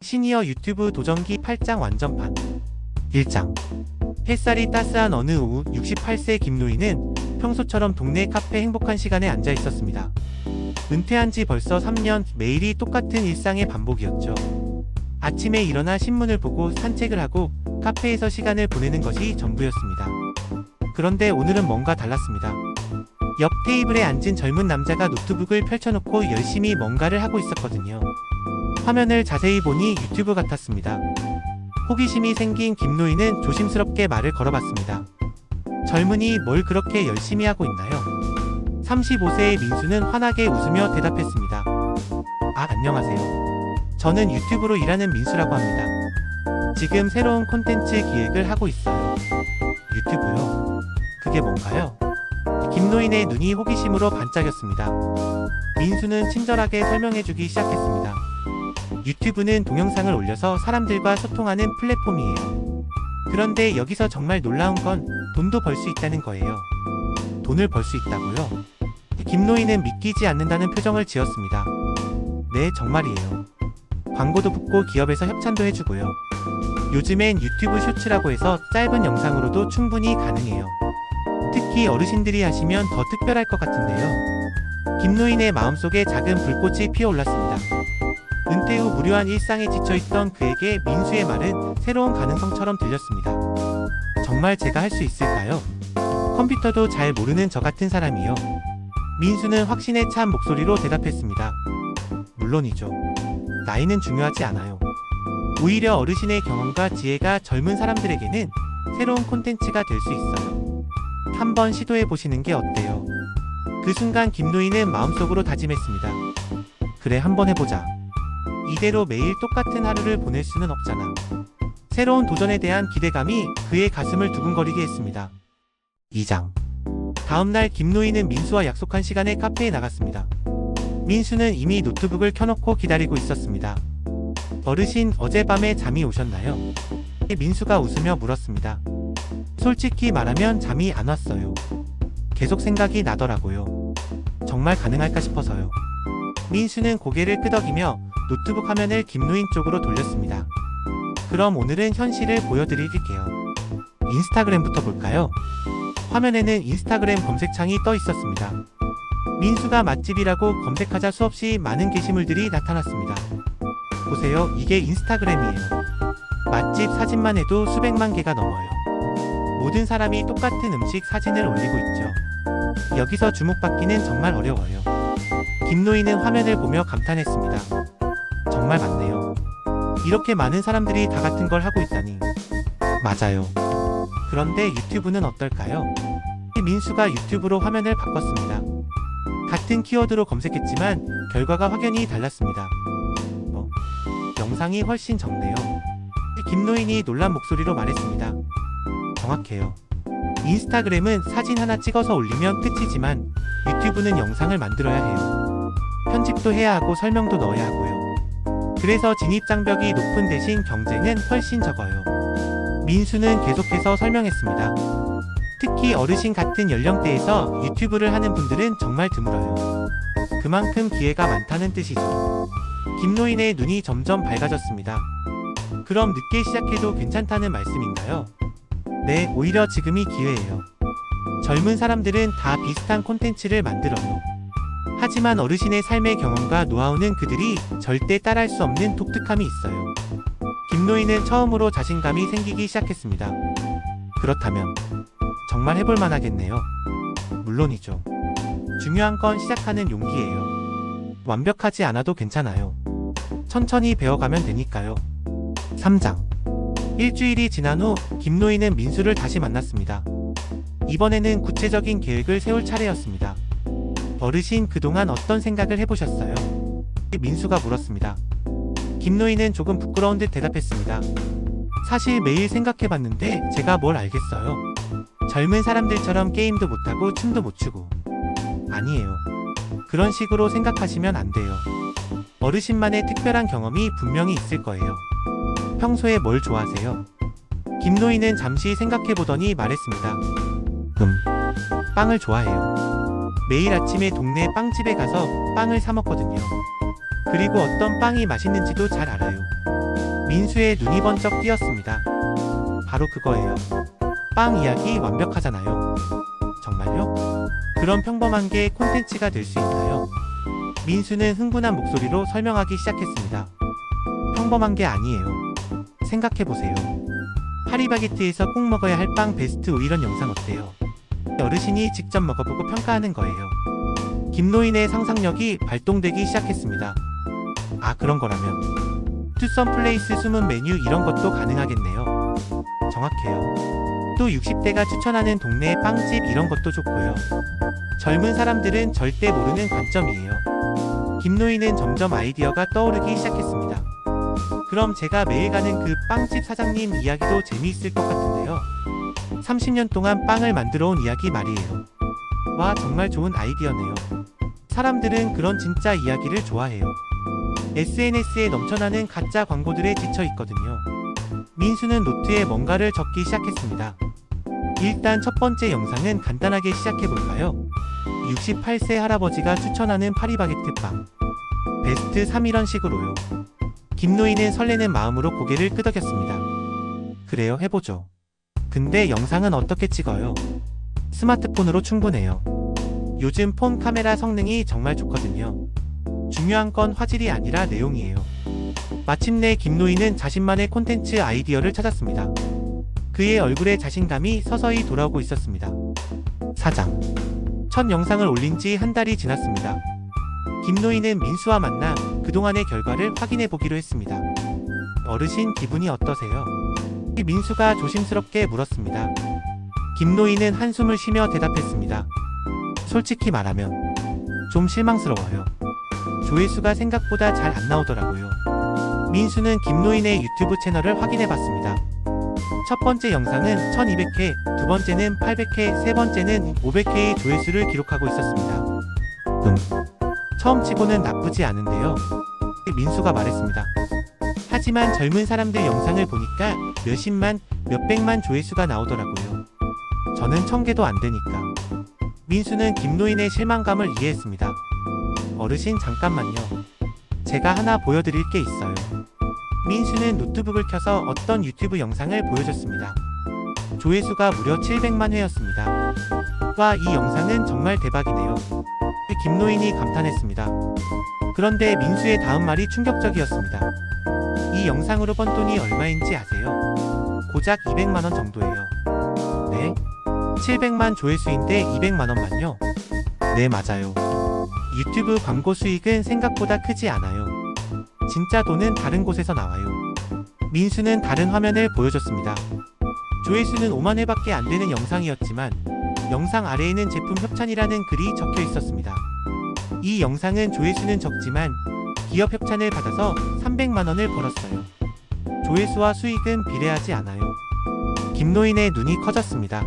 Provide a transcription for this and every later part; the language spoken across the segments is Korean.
시니어 유튜브 도전기 8장 완전판 1장. 햇살이 따스한 어느 오후 68세 김노인은 평소처럼 동네 카페 행복한 시간에 앉아 있었습니다. 은퇴한 지 벌써 3년, 매일이 똑같은 일상의 반복이었죠. 아침에 일어나 신문을 보고 산책을 하고 카페에서 시간을 보내는 것이 전부였습니다. 그런데 오늘은 뭔가 달랐습니다. 옆 테이블에 앉은 젊은 남자가 노트북을 펼쳐놓고 열심히 뭔가를 하고 있었거든요. 화면을 자세히 보니 유튜브 같았습니다. 호기심이 생긴 김노인은 조심스럽게 말을 걸어봤습니다. 젊은이 뭘 그렇게 열심히 하고 있나요? 35세의 민수는 환하게 웃으며 대답했습니다. 아, 안녕하세요. 저는 유튜브로 일하는 민수라고 합니다. 지금 새로운 콘텐츠 기획을 하고 있어요. 유튜브요? 그게 뭔가요? 김노인의 눈이 호기심으로 반짝였습니다. 민수는 친절하게 설명해주기 시작했습니다. 유튜브는 동영상을 올려서 사람들과 소통하는 플랫폼이에요. 그런데 여기서 정말 놀라운 건 돈도 벌 수 있다는 거예요. 돈을 벌 수 있다고요? 김노인은 믿기지 않는다는 표정을 지었습니다. 네, 정말이에요. 광고도 붙고 기업에서 협찬도 해주고요. 요즘엔 유튜브 쇼츠라고 해서 짧은 영상으로도 충분히 가능해요. 특히 어르신들이 하시면 더 특별할 것 같은데요. 김노인의 마음속에 작은 불꽃이 피어올랐습니다. 은퇴 후 무료한 일상에 지쳐있던 그에게 민수의 말은 새로운 가능성처럼 들렸습니다. 정말 제가 할 수 있을까요? 컴퓨터도 잘 모르는 저 같은 사람이요. 민수는 확신에 찬 목소리로 대답했습니다. 물론이죠. 나이는 중요하지 않아요. 오히려 어르신의 경험과 지혜가 젊은 사람들에게는 새로운 콘텐츠가 될 수 있어요. 한번 시도해보시는 게 어때요? 그 순간 김노인은 마음속으로 다짐했습니다. 그래, 한번 해보자. 이대로 매일 똑같은 하루를 보낼 수는 없잖아. 새로운 도전에 대한 기대감이 그의 가슴을 두근거리게 했습니다. 2장. 다음날 김노인은 민수와 약속한 시간에 카페에 나갔습니다. 민수는 이미 노트북을 켜놓고 기다리고 있었습니다. 어르신, 어젯밤에 잠이 오셨나요? 민수가 웃으며 물었습니다. 솔직히 말하면 잠이 안 왔어요. 계속 생각이 나더라고요. 정말 가능할까 싶어서요. 민수는 고개를 끄덕이며 노트북 화면을 김노인 쪽으로 돌렸습니다. 그럼 오늘은 현실을 보여드릴게요. 인스타그램부터 볼까요? 화면에는 인스타그램 검색창이 떠 있었습니다. 민수가 맛집이라고 검색하자 수없이 많은 게시물들이 나타났습니다. 보세요, 이게 인스타그램이에요. 맛집 사진만 해도 수백만 개가 넘어요. 모든 사람이 똑같은 음식 사진을 올리고 있죠. 여기서 주목받기는 정말 어려워요. 김노인은 화면을 보며 감탄했습니다. 정말 많네요. 이렇게 많은 사람들이 다 같은 걸 하고 있다니. 맞아요. 그런데 유튜브는 어떨까요? 민수가 유튜브로 화면을 바꿨습니다. 같은 키워드로 검색했지만 결과가 확연히 달랐습니다. 영상이 훨씬 적네요. 김노인이 놀란 목소리로 말했습니다. 정확해요. 인스타그램은 사진 하나 찍어서 올리면 끝이지만 유튜브는 영상을 만들어야 해요. 편집도 해야 하고 설명도 넣어야 하고요. 그래서 진입장벽이 높은 대신 경쟁은 훨씬 적어요. 민수는 계속해서 설명했습니다. 특히 어르신 같은 연령대에서 유튜브를 하는 분들은 정말 드물어요. 그만큼 기회가 많다는 뜻이죠. 김노인의 눈이 점점 밝아졌습니다. 그럼 늦게 시작해도 괜찮다는 말씀인가요? 네, 오히려 지금이 기회예요. 젊은 사람들은 다 비슷한 콘텐츠를 만들어요. 하지만 어르신의 삶의 경험과 노하우는 그들이 절대 따라할 수 없는 독특함이 있어요. 김노인은 처음으로 자신감이 생기기 시작했습니다. 그렇다면 정말 해볼 만하겠네요. 물론이죠. 중요한 건 시작하는 용기예요. 완벽하지 않아도 괜찮아요. 천천히 배워가면 되니까요. 3장. 일주일이 지난 후 김노인은 민수를 다시 만났습니다. 이번에는 구체적인 계획을 세울 차례였습니다. 어르신, 그동안 어떤 생각을 해보셨어요? 민수가 물었습니다. 김노인은 조금 부끄러운 듯 대답했습니다. 사실 매일 생각해봤는데 제가 뭘 알겠어요. 젊은 사람들처럼 게임도 못하고 춤도 못 추고. 아니에요. 그런 식으로 생각하시면 안 돼요. 어르신만의 특별한 경험이 분명히 있을 거예요. 평소에 뭘 좋아하세요? 김노인은 잠시 생각해보더니 말했습니다. 빵을 좋아해요. 매일 아침에 동네 빵집에 가서 빵을 사 먹거든요. 그리고 어떤 빵이 맛있는지도 잘 알아요. 민수의 눈이 번쩍 띄었습니다. 바로 그거예요. 빵 이야기 완벽하잖아요. 정말요? 그런 평범한 게 콘텐츠가 될 수 있나요? 민수는 흥분한 목소리로 설명하기 시작했습니다. 평범한 게 아니에요. 생각해보세요. 파리바게트에서 꼭 먹어야 할 빵 베스트 5 이런 영상 어때요? 어르신이 직접 먹어보고 평가하는 거예요. 김노인의 상상력이 발동되기 시작했습니다. 아, 그런 거라면 투썸 플레이스 숨은 메뉴 이런 것도 가능하겠네요. 정확해요. 또 60대가 추천하는 동네 빵집 이런 것도 좋고요. 젊은 사람들은 절대 모르는 관점이에요. 김노인은 점점 아이디어가 떠오르기 시작했습니다. 그럼 제가 매일 가는 그 빵집 사장님 이야기도 재미있을 것 같은데요. 30년 동안 빵을 만들어 온 이야기 말이에요. 와, 정말 좋은 아이디어네요. 사람들은 그런 진짜 이야기를 좋아해요. SNS에 넘쳐나는 가짜 광고들에 지쳐 있거든요. 민수는 노트에 뭔가를 적기 시작했습니다. 일단 첫 번째 영상은 간단하게 시작해볼까요? 68세 할아버지가 추천하는 파리바게트 빵 베스트 3 이런 식으로요. 김노인은 설레는 마음으로 고개를 끄덕였습니다. 그래요, 해보죠. 근데 영상은 어떻게 찍어요? 스마트폰으로 충분해요. 요즘 폰 카메라 성능이 정말 좋거든요. 중요한 건 화질이 아니라 내용이에요. 마침내 김노인은 자신만의 콘텐츠 아이디어를 찾았습니다. 그의 얼굴에 자신감이 서서히 돌아오고 있었습니다. 사장. 첫 영상을 올린 지 한 달이 지났습니다. 김노인은 민수와 만나 그동안의 결과를 확인해 보기로 했습니다. 어르신, 기분이 어떠세요? 민수가 조심스럽게 물었습니다. 김노인은 한숨을 쉬며 대답했습니다. 솔직히 말하면 좀 실망스러워요. 조회수가 생각보다 잘 안 나오더라고요. 민수는 김노인의 유튜브 채널을 확인해 봤습니다. 첫 번째 영상은 1200회, 두 번째는 800회, 세 번째는 500회의 조회수를 기록하고 있었습니다. 처음 치고는 나쁘지 않은데요. 민수가 말했습니다. 하지만 젊은 사람들 영상을 보니까 몇십만, 몇백만 조회수가 나오더라고요. 저는 1000개도 안 되니까. 민수는 김노인의 실망감을 이해했습니다. 어르신, 잠깐만요. 제가 하나 보여드릴 게 있어요. 민수는 노트북을 켜서 어떤 유튜브 영상을 보여줬습니다. 조회수가 무려 700만 회였습니다. 와, 이 영상은 정말 대박이네요. 김노인이 감탄했습니다. 그런데 민수의 다음 말이 충격적이었습니다. 이 영상으로 번 돈이 얼마인지 아세요? 고작 200만원 정도예요. 네? 700만 조회수인데 200만원만요? 네, 맞아요. 유튜브 광고 수익은 생각보다 크지 않아요. 진짜 돈은 다른 곳에서 나와요. 민수는 다른 화면을 보여줬습니다. 조회수는 5만 회밖에 안 되는 영상이었지만 영상 아래에는 제품 협찬이라는 글이 적혀 있었습니다. 이 영상은 조회수는 적지만 기업 협찬을 받아서 300만원을 벌었어요. 조회수와 수익은 비례하지 않아요. 김노인의 눈이 커졌습니다.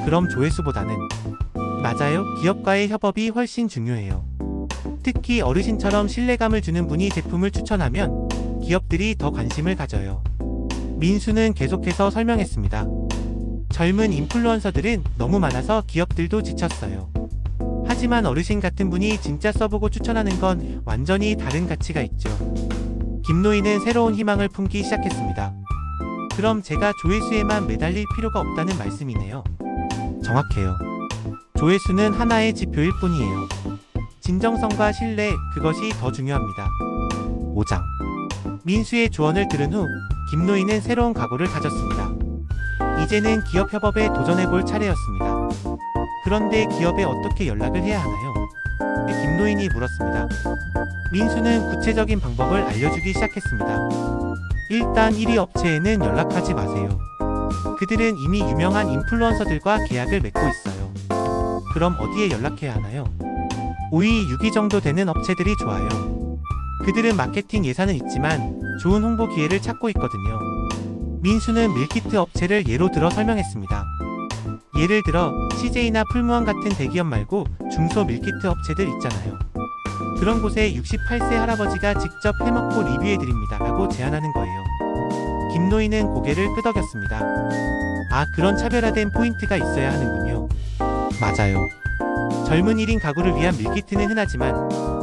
그럼 조회수보다는 맞아요. 기업과의 협업이 훨씬 중요해요. 특히 어르신처럼 신뢰감을 주는 분이 제품을 추천하면 기업들이 더 관심을 가져요. 민수는 계속해서 설명했습니다. 젊은 인플루언서들은 너무 많아서 기업들도 지쳤어요. 하지만 어르신 같은 분이 진짜 써보고 추천하는 건 완전히 다른 가치가 있죠. 김노인은 새로운 희망을 품기 시작했습니다. 그럼 제가 조회수에만 매달릴 필요가 없다는 말씀이네요. 정확해요. 조회수는 하나의 지표일 뿐이에요. 진정성과 신뢰, 그것이 더 중요합니다. 5장. 민수의 조언을 들은 후 김노인은 새로운 각오를 다졌습니다. 이제는 기업 협업에 도전해볼 차례였습니다. 그런데 기업에 어떻게 연락을 해야 하나요? 김노인이 물었습니다. 민수는 구체적인 방법을 알려주기 시작했습니다. 일단 1위 업체에는 연락하지 마세요. 그들은 이미 유명한 인플루언서들과 계약을 맺고 있어요. 그럼 어디에 연락해야 하나요? 5위, 6위 정도 되는 업체들이 좋아요. 그들은 마케팅 예산은 있지만 좋은 홍보 기회를 찾고 있거든요. 민수는 밀키트 업체를 예로 들어 설명했습니다. 예를 들어 CJ나 풀무원 같은 대기업 말고 중소 밀키트 업체들 있잖아요. 그런 곳에 68세 할아버지가 직접 해먹고 리뷰해드립니다 라고 제안하는 거예요. 김노인은 고개를 끄덕였습니다. 아, 그런 차별화된 포인트가 있어야 하는군요. 맞아요. 젊은 1인 가구를 위한 밀키트는 흔하지만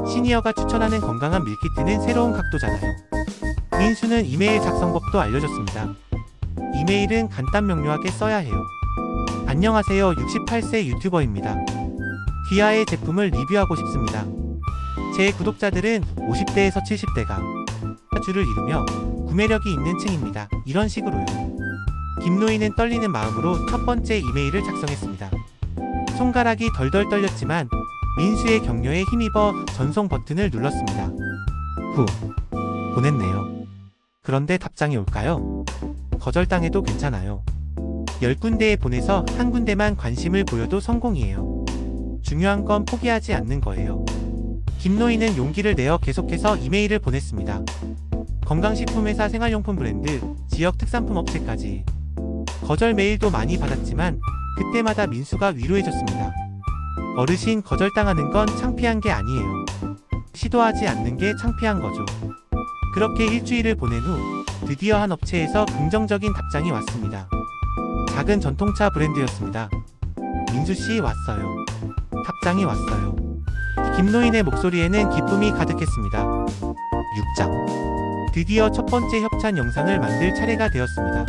시니어가 추천하는 건강한 밀키트는 새로운 각도잖아요. 민수는 이메일 작성법도 알려줬습니다. 이메일은 간단 명료하게 써야 해요. 안녕하세요. 68세 유튜버입니다. 귀하의 제품을 리뷰하고 싶습니다. 제 구독자들은 50대에서 70대가 주를 이루며 구매력이 있는 층입니다. 이런 식으로요. 김노인은 떨리는 마음으로 첫 번째 이메일을 작성했습니다. 손가락이 덜덜 떨렸지만 민수의 격려에 힘입어 전송 버튼을 눌렀습니다. 후, 보냈네요. 그런데 답장이 올까요? 거절당해도 괜찮아요. 10군데에 보내서 한 군데만 관심을 보여도 성공이에요. 중요한 건 포기하지 않는 거예요. 김노인은 용기를 내어 계속해서 이메일을 보냈습니다. 건강식품회사 생활용품 브랜드, 지역 특산품 업체까지. 거절 메일도 많이 받았지만 그때마다 민수가 위로해줬습니다. 어르신, 거절당하는 건 창피한 게 아니에요. 시도하지 않는 게 창피한 거죠. 그렇게 일주일을 보낸 후 드디어 한 업체에서 긍정적인 답장이 왔습니다. 작은 전통차 브랜드였습니다. 민수씨 왔어요. 답장이 왔어요. 김노인의 목소리에는 기쁨이 가득했습니다. 6장. 드디어 첫 번째 협찬 영상을 만들 차례가 되었습니다.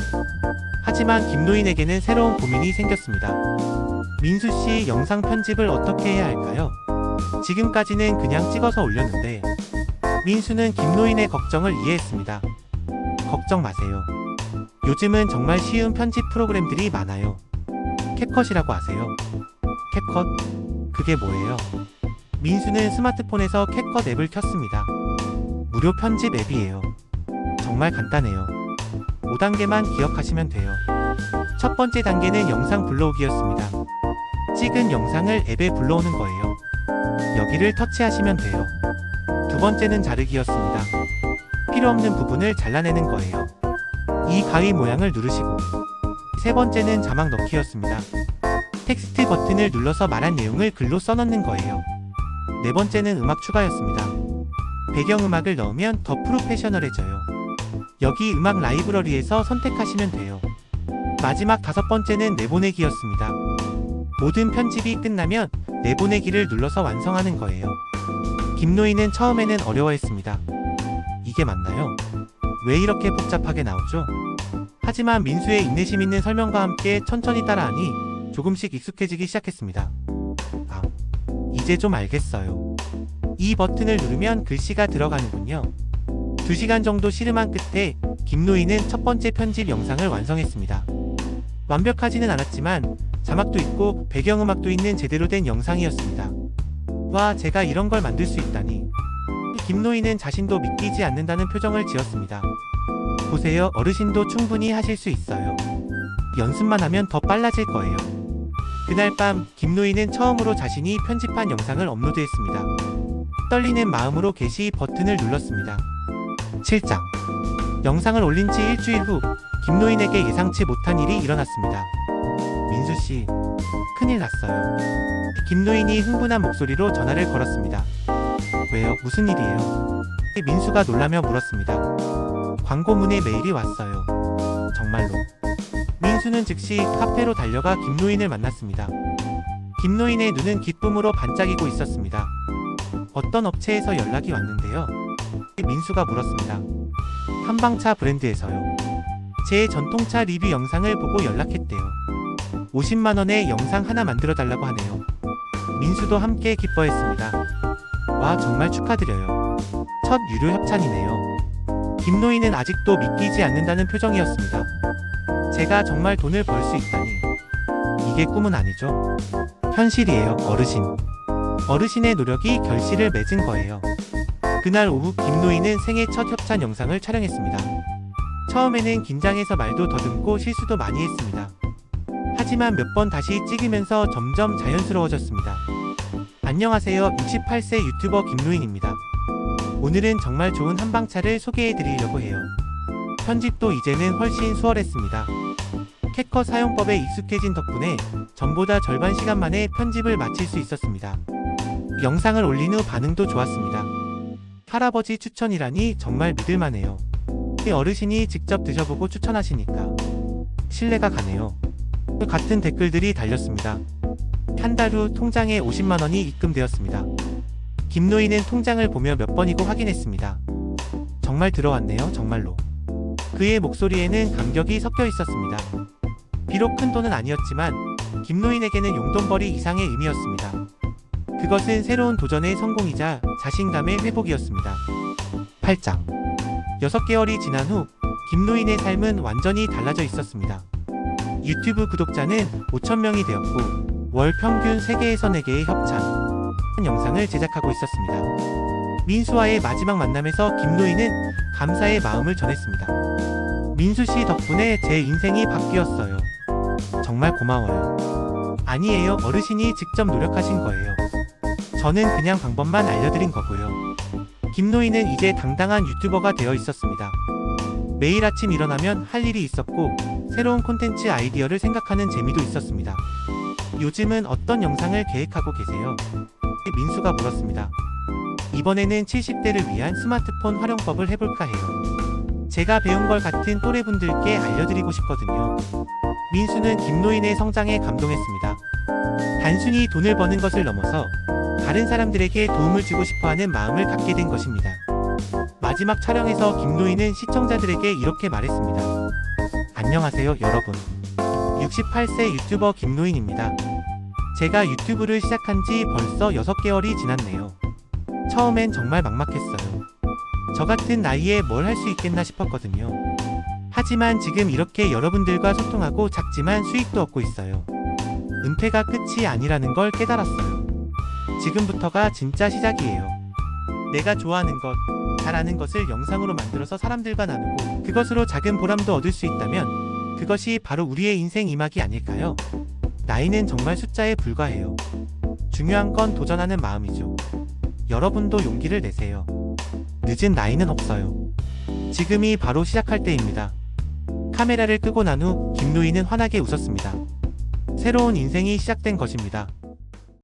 하지만 김노인에게는 새로운 고민이 생겼습니다. 민수씨, 영상 편집을 어떻게 해야 할까요? 지금까지는 그냥 찍어서 올렸는데. 민수는 김노인의 걱정을 이해했습니다. 걱정 마세요. 요즘은 정말 쉬운 편집 프로그램들이 많아요. 캡컷이라고 아세요? 캡컷? 그게 뭐예요? 민수는 스마트폰에서 캡컷 앱을 켰습니다. 무료 편집 앱이에요. 정말 간단해요. 5단계만 기억하시면 돼요. 첫 번째 단계는 영상 불러오기였습니다. 찍은 영상을 앱에 불러오는 거예요. 여기를 터치하시면 돼요. 두 번째는 자르기였습니다. 필요 없는 부분을 잘라내는 거예요. 이 가위 모양을 누르시고. 세 번째는 자막 넣기였습니다. 텍스트 버튼을 눌러서 말한 내용을 글로 써넣는 거예요. 네 번째는 음악 추가였습니다. 배경음악을 넣으면 더 프로페셔널해져요. 여기 음악 라이브러리에서 선택하시면 돼요. 마지막 다섯 번째는 내보내기였습니다. 모든 편집이 끝나면 내보내기를 눌러서 완성하는 거예요. 김노인은 처음에는 어려워했습니다. 이게 맞나요? 왜 이렇게 복잡하게 나오죠? 하지만 민수의 인내심 있는 설명과 함께 천천히 따라하니 조금씩 익숙해지기 시작했습니다. 아, 이제 좀 알겠어요. 이 버튼을 누르면 글씨가 들어가는군요. 2시간 정도 씨름한 끝에 김노인은 첫 번째 편집 영상을 완성했습니다. 완벽하지는 않았지만 자막도 있고 배경음악도 있는 제대로 된 영상이었습니다. 와, 제가 이런 걸 만들 수 있다니. 김노인은 자신도 믿기지 않는다는 표정을 지었습니다. 보세요, 어르신도 충분히 하실 수 있어요. 연습만 하면 더 빨라질 거예요. 그날 밤 김노인은 처음으로 자신이 편집한 영상을 업로드했습니다. 떨리는 마음으로 게시 버튼을 눌렀습니다. 7장. 영상을 올린 지 일주일 후 김노인에게 예상치 못한 일이 일어났습니다. 민수씨, 큰일 났어요. 김노인이 흥분한 목소리로 전화를 걸었습니다. 왜요? 무슨 일이에요? 민수가 놀라며 물었습니다. 광고문의 메일이 왔어요. 정말로. 민수는 즉시 카페로 달려가 김노인을 만났습니다. 김노인의 눈은 기쁨으로 반짝이고 있었습니다. 어떤 업체에서 연락이 왔는데요? 민수가 물었습니다. 한방차 브랜드에서요. 제 전통차 리뷰 영상을 보고 연락했대요. 50만원에 영상 하나 만들어 달라고 하네요. 민수도 함께 기뻐했습니다. 와, 정말 축하드려요. 첫 유료 협찬이네요. 김노인은 아직도 믿기지 않는다는 표정이었습니다. 제가 정말 돈을 벌 수 있다니. 이게 꿈은 아니죠. 현실이에요, 어르신. 어르신의 노력이 결실을 맺은 거예요. 그날 오후 김노인은 생애 첫 협찬 영상을 촬영했습니다. 처음에는 긴장해서 말도 더듬고 실수도 많이 했습니다. 하지만 몇 번 다시 찍으면서 점점 자연스러워졌습니다. 안녕하세요, 68세 유튜버 김노인입니다. 오늘은 정말 좋은 한방차를 소개해드리려고 해요. 편집도 이제는 훨씬 수월했습니다. 캡컷 사용법에 익숙해진 덕분에 전보다 절반 시간 만에 편집을 마칠 수 있었습니다. 영상을 올린 후 반응도 좋았습니다. 할아버지 추천이라니 정말 믿을만해요. 어르신이 직접 드셔보고 추천하시니까 신뢰가 가네요. 같은 댓글들이 달렸습니다. 한 달 후 통장에 50만원이 입금되었습니다. 김노인은 통장을 보며 몇 번이고 확인했습니다. 정말 들어왔네요, 정말로. 그의 목소리에는 감격이 섞여 있었습니다. 비록 큰 돈은 아니었지만 김노인에게는 용돈벌이 이상의 의미였습니다. 그것은 새로운 도전의 성공이자 자신감의 회복이었습니다. 8장 6개월이 지난 후 김노인의 삶은 완전히 달라져 있었습니다. 유튜브 구독자는 5,000명이 되었고 월 평균 3개에서 4개의 협찬 영상을 제작하고 있었습니다. 민수와의 마지막 만남에서 김노인은 감사의 마음을 전했습니다. 민수씨 덕분에 제 인생이 바뀌었어요. 정말 고마워요. 아니에요, 어르신이 직접 노력하신 거예요. 저는 그냥 방법만 알려드린 거고요. 김노인은 이제 당당한 유튜버가 되어 있었습니다. 매일 아침 일어나면 할 일이 있었고 새로운 콘텐츠 아이디어를 생각하는 재미도 있었습니다. 요즘은 어떤 영상을 계획하고 계세요? 민수가 물었습니다. 이번에는 70대를 위한 스마트폰 활용법을 해볼까 해요. 제가 배운 걸 같은 또래분들께 알려드리고 싶거든요. 민수는 김노인의 성장에 감동했습니다. 단순히 돈을 버는 것을 넘어서 다른 사람들에게 도움을 주고 싶어하는 마음을 갖게 된 것입니다. 마지막 촬영에서 김노인은 시청자들에게 이렇게 말했습니다. 안녕하세요, 여러분. 68세 유튜버 김노인입니다. 제가 유튜브를 시작한 지 벌써 6개월이 지났네요. 처음엔 정말 막막했어요. 저 같은 나이에 뭘 할 수 있겠나 싶었거든요. 하지만 지금 이렇게 여러분들과 소통하고 작지만 수익도 얻고 있어요. 은퇴가 끝이 아니라는 걸 깨달았어요. 지금부터가 진짜 시작이에요. 내가 좋아하는 것, 잘하는 것을 영상으로 만들어서 사람들과 나누고 그것으로 작은 보람도 얻을 수 있다면 그것이 바로 우리의 인생 이막이 아닐까요? 나이는 정말 숫자에 불과해요. 중요한 건 도전하는 마음이죠. 여러분도 용기를 내세요. 늦은 나이는 없어요. 지금이 바로 시작할 때입니다. 카메라를 끄고 난 후 김노인은 환하게 웃었습니다. 새로운 인생이 시작된 것입니다.